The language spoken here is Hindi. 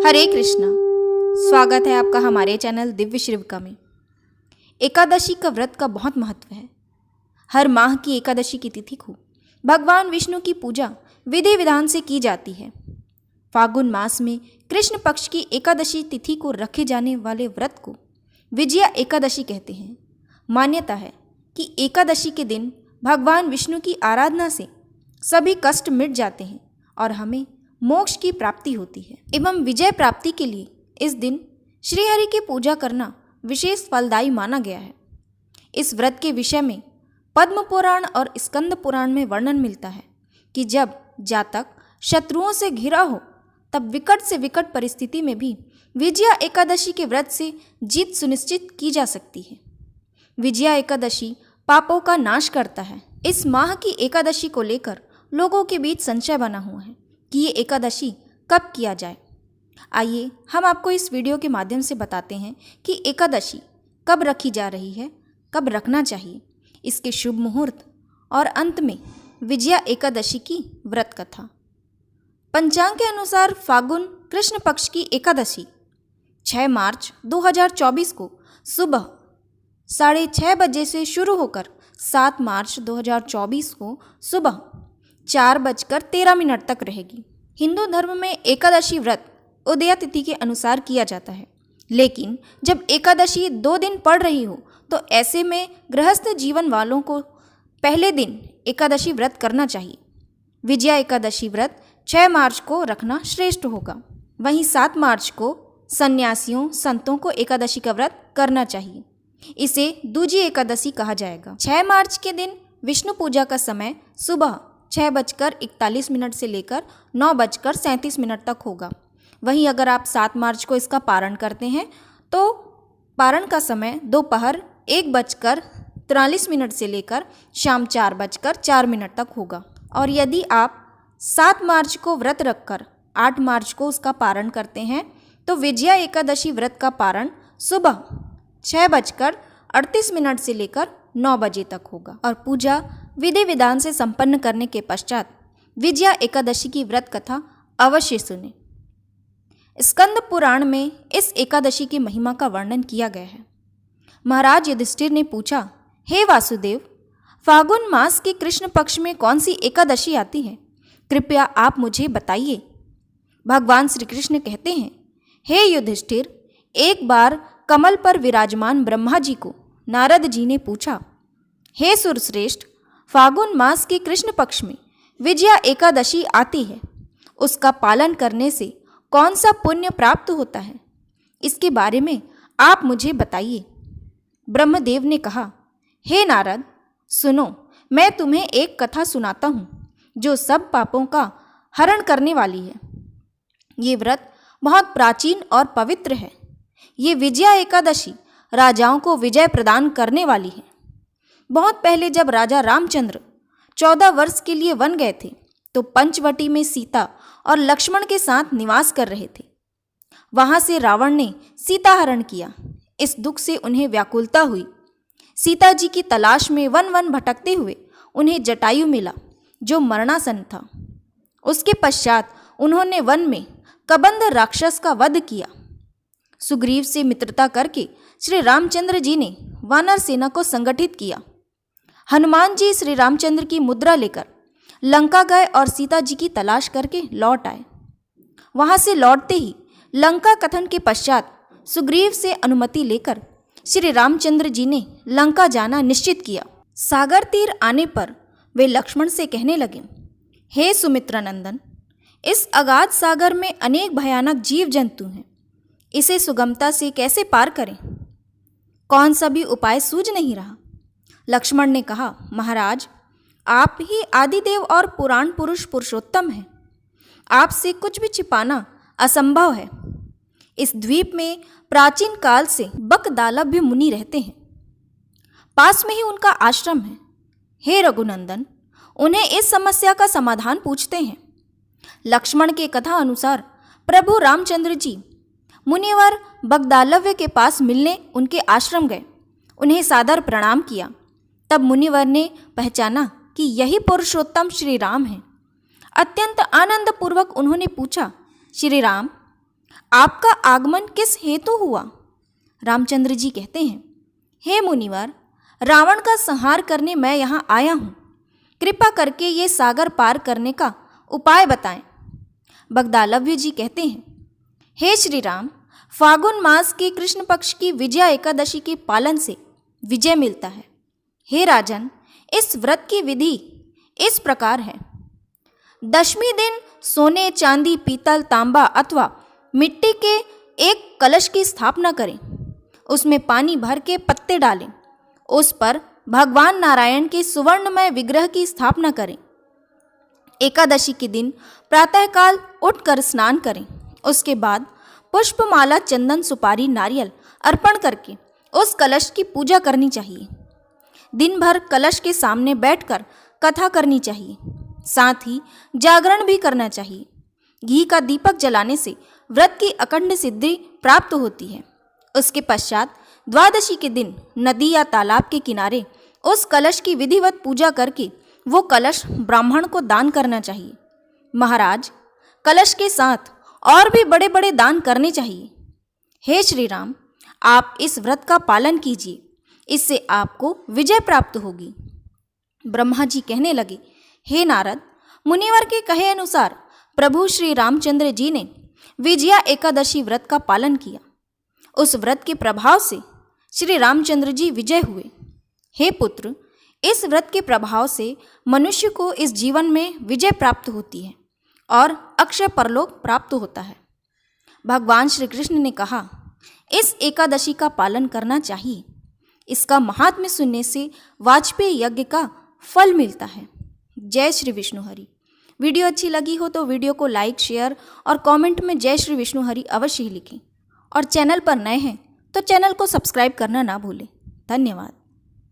हरे कृष्णा। स्वागत है आपका हमारे चैनल दिव्य श्रीविका में। एकादशी का व्रत का बहुत महत्व है। हर माह की एकादशी की तिथि को भगवान विष्णु की पूजा विधि विधान से की जाती है। फागुन मास में कृष्ण पक्ष की एकादशी तिथि को रखे जाने वाले व्रत को विजया एकादशी कहते हैं। मान्यता है कि एकादशी के दिन भगवान विष्णु की आराधना से सभी कष्ट मिट जाते हैं और हमें मोक्ष की प्राप्ति होती है एवं विजय प्राप्ति के लिए इस दिन श्रीहरि की पूजा करना विशेष फलदायी माना गया है। इस व्रत के विषय में पद्म पुराण और स्कंद पुराण में वर्णन मिलता है कि जब जातक शत्रुओं से घिरा हो तब विकट से विकट परिस्थिति में भी विजया एकादशी के व्रत से जीत सुनिश्चित की जा सकती है। विजया एकादशी पापों का नाश करता है। इस माह की एकादशी को लेकर लोगों के बीच संशय बना हुआ है कि ये एकादशी कब किया जाए। आइए हम आपको इस वीडियो के माध्यम से बताते हैं कि एकादशी कब रखी जा रही है, कब रखना चाहिए, इसके शुभ मुहूर्त और अंत में विजया एकादशी की व्रत कथा। पंचांग के अनुसार फागुन कृष्ण पक्ष की एकादशी 6 मार्च 2024 को सुबह 6:30 बजे से शुरू होकर 7 मार्च 2024 को सुबह 4:13 तक रहेगी। हिंदू धर्म में एकादशी व्रत उदया तिथि के अनुसार किया जाता है, लेकिन जब एकादशी 2 दिन पड़ रही हो तो ऐसे में गृहस्थ जीवन वालों को पहले दिन एकादशी व्रत करना चाहिए। विजया एकादशी व्रत 6 मार्च को रखना श्रेष्ठ होगा। वहीं 7 मार्च को सन्यासियों संतों को एकादशी का व्रत करना चाहिए। इसे दूजी एकादशी कहा जाएगा। 6 मार्च के दिन विष्णु पूजा का समय सुबह 6:41 से लेकर 9:37 तक होगा। वहीं अगर आप 7 मार्च को इसका पारण करते हैं तो पारण का समय दोपहर 1:43 से लेकर शाम 4:04 तक होगा। और यदि आप 7 मार्च को व्रत रखकर 8 मार्च को उसका पारण करते हैं तो विजया एकादशी व्रत का पारण सुबह 6:38 से लेकर 9 बजे तक होगा। और पूजा विधि विधान से संपन्न करने के पश्चात विजया एकादशी की व्रत कथा अवश्य सुने। स्कंद पुराण में इस एकादशी की महिमा का वर्णन किया गया है। महाराज युधिष्ठिर ने पूछा, हे वासुदेव, फागुन मास के कृष्ण पक्ष में कौन सी एकादशी आती है? कृपया आप मुझे बताइए। भगवान श्री कृष्ण कहते हैं, हे युधिष्ठिर, एक बार कमल पर विराजमान ब्रह्मा जी को नारद जी ने पूछा, हे सुरश्रेष्ठ, फागुन मास के कृष्ण पक्ष में विजया एकादशी आती है, उसका पालन करने से कौन सा पुण्य प्राप्त होता है? इसके बारे में आप मुझे बताइए। ब्रह्मदेव ने कहा, हे नारद, सुनो, मैं तुम्हें एक कथा सुनाता हूँ जो सब पापों का हरण करने वाली है। ये व्रत बहुत प्राचीन और पवित्र है। ये विजया एकादशी राजाओं को विजय प्रदान करने वाली है। बहुत पहले जब राजा रामचंद्र 14 वर्ष के लिए वन गए थे तो पंचवटी में सीता और लक्ष्मण के साथ निवास कर रहे थे। वहां से रावण ने सीता हरण किया। इस दुख से उन्हें व्याकुलता हुई। सीता जी की तलाश में वन वन भटकते हुए उन्हें जटायु मिला जो मरणासन था। उसके पश्चात उन्होंने वन में कबंध राक्षस का वध किया। सुग्रीव से मित्रता करके श्री रामचंद्र जी ने वानर सेना को संगठित किया। हनुमान जी श्री रामचंद्र की मुद्रा लेकर लंका गए और सीता जी की तलाश करके लौट आए। वहां से लौटते ही लंका कथन के पश्चात सुग्रीव से अनुमति लेकर श्री रामचंद्र जी ने लंका जाना निश्चित किया। सागर तीर आने पर वे लक्ष्मण से कहने लगे, हे सुमित्रा नंदन, इस अगाध सागर में अनेक भयानक जीव जंतु हैं। इसे सुगमता से कैसे पार करें? कौन सा भी उपाय सूझ नहीं रहा। लक्ष्मण ने कहा, महाराज, आप ही आदिदेव और पुराण पुरुष पुरुषोत्तम हैं। आपसे कुछ भी छिपाना असंभव है। इस द्वीप में प्राचीन काल से बकदालभ्य मुनि रहते हैं। पास में ही उनका आश्रम है। हे रघुनंदन, उन्हें इस समस्या का समाधान पूछते हैं। लक्ष्मण के कथा अनुसार प्रभु रामचंद्र जी मुनिवर बगदालव्य के पास मिलने उनके आश्रम गए। उन्हें सादर प्रणाम किया। तब मुनिवर ने पहचाना कि यही पुरुषोत्तम श्री राम हैं। अत्यंत आनंद पूर्वक उन्होंने पूछा, श्री राम, आपका आगमन किस हेतु हुआ? रामचंद्र जी कहते हैं, हे मुनिवर, रावण का संहार करने मैं यहाँ आया हूँ। कृपा करके ये सागर पार करने का उपाय बताएं। बगदालव्य जी कहते हैं, हे श्री राम, फागुन मास के कृष्ण पक्ष की विजया एकादशी के पालन से विजय मिलता है। हे राजन, इस व्रत की विधि इस प्रकार है। दशमी दिन सोने, चांदी, पीतल, तांबा अथवा मिट्टी के एक कलश की स्थापना करें। उसमें पानी भर के पत्ते डालें। उस पर भगवान नारायण के सुवर्णमय विग्रह की स्थापना करें। एकादशी के दिन प्रातःकाल उठकर स्नान करें। उसके बाद पुष्पमाला, चंदन, सुपारी, नारियल अर्पण करके उस कलश की पूजा करनी चाहिए। दिन भर कलश के सामने बैठकर कथा करनी चाहिए। साथ ही जागरण भी करना चाहिए। घी का दीपक जलाने से व्रत की अखंड सिद्धि प्राप्त होती है। उसके पश्चात द्वादशी के दिन नदी या तालाब के किनारे उस कलश की विधिवत पूजा करके वो कलश ब्राह्मण को दान करना चाहिए। महाराज, कलश के साथ और भी बड़े बड़े दान करने चाहिए। हे श्री राम, आप इस व्रत का पालन कीजिए, इससे आपको विजय प्राप्त होगी। ब्रह्मा जी कहने लगे, हे नारद, मुनिवर के कहे अनुसार प्रभु श्री रामचंद्र जी ने विजया एकादशी व्रत का पालन किया। उस व्रत के प्रभाव से श्री रामचंद्र जी विजय हुए। हे पुत्र, इस व्रत के प्रभाव से मनुष्य को इस जीवन में विजय प्राप्त होती है और अक्षय परलोक प्राप्त होता है। भगवान श्री कृष्ण ने कहा, इस एकादशी का पालन करना चाहिए। इसका महात्म्य सुनने से वाजपेयी यज्ञ का फल मिलता है। जय श्री विष्णु हरि। वीडियो अच्छी लगी हो तो वीडियो को लाइक, शेयर और कमेंट में जय श्री विष्णु हरि अवश्य ही लिखें। और चैनल पर नए हैं तो चैनल को सब्सक्राइब करना ना भूलें। धन्यवाद।